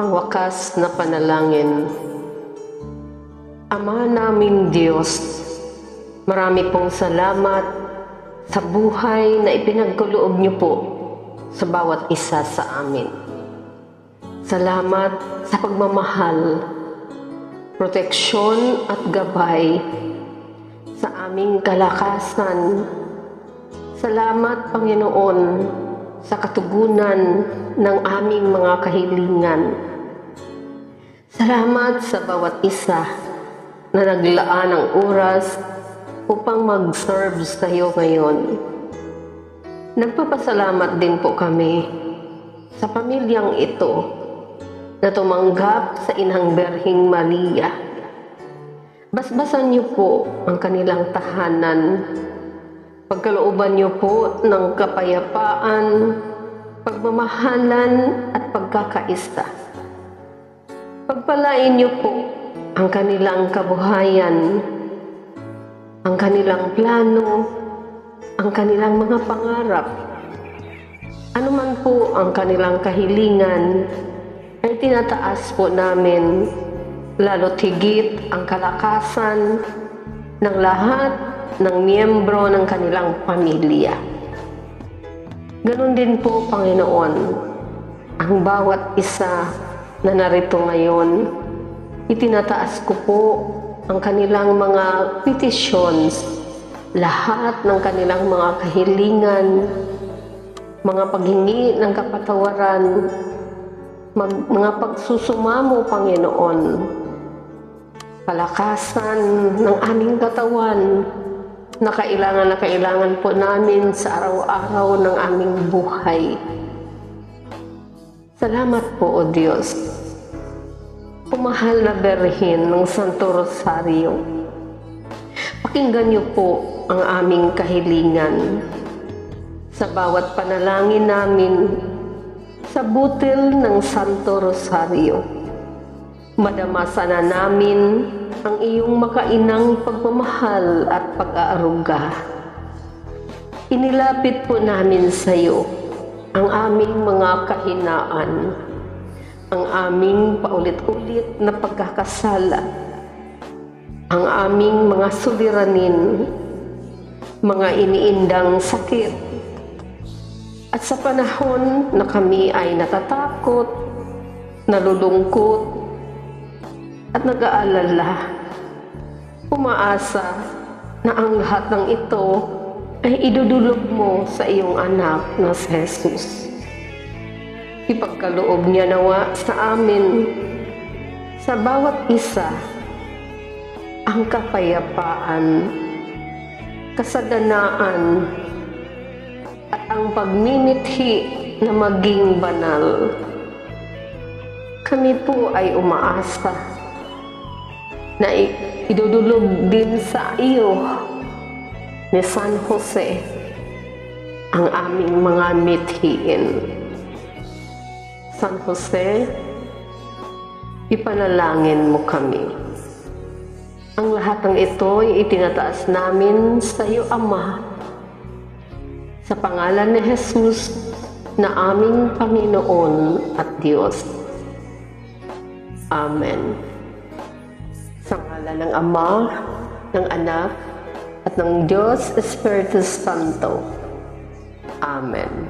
Pangwakas na panalangin. Ama naming Diyos, marami pong salamat sa buhay na ipinagkaloob niyo po sa bawat isa sa amin. Salamat sa pagmamahal, proteksyon at gabay sa aming kalakasan. Salamat, Panginoon, sa katugunan ng aming mga kahilingan. Salamat sa bawat isa na naglaan ng oras upang mag-serve sa iyo ngayon. Nagpapasalamat din po kami sa pamilyang ito na tumanggap sa Inang Berhing Maria. Basbasan niyo po ang kanilang tahanan. Pagkalooban niyo po ng kapayapaan, pagmamahalan at pagkakaisa. Pagpalain niyo po ang kanilang kabuhayan, ang kanilang plano, ang kanilang mga pangarap. Ano man po ang kanilang kahilingan, ay tinataas po namin, lalo't higit ang kalakasan ng lahat ng miyembro ng kanilang pamilya. Ganon din po, Panginoon, ang bawat isa na narito ngayon. Itinataas ko po ang kanilang mga petitions, lahat ng kanilang mga kahilingan, mga paghingi ng kapatawaran, mga pagsusumamo, Panginoon, palakasan ng aming katawan na kailangan po namin sa araw-araw ng aming buhay. Salamat po, O Diyos. Pumahal na Berhen ng Santo Rosario, pakinggan niyo po ang aming kahilingan. Sa bawat panalangin namin, sa butil ng Santo Rosario, madamasa na namin ang iyong makainang pagmamahal at pag-aaruga. Inilapit po namin sa iyo ang aming mga kahinaan, ang aming paulit-ulit na pagkakasala, ang aming mga suliranin, mga iniindang sakit, at sa panahon na kami ay natatakot, nalulungkot, at nag-aalala, umaasa na ang lahat ng ito ay idudulog mo sa iyong anak na si Jesus. Ipagkaloob niya nawa sa amin, sa bawat isa, ang kapayapaan, kasaganaan, at ang pagmimithi na maging banal. Kami po ay umaasa na idudulog din sa iyo ni San Jose ang aming mga mithiin. San Jose, ipanalangin mo kami. Ang lahat ng ito ay itinataas namin sa iyo, Ama, sa pangalan ni Jesus na aming Panginoon at Diyos. Amen. Sa ngalan ng Ama, ng Anak, at ng Diyos Espiritu Santo. Amen.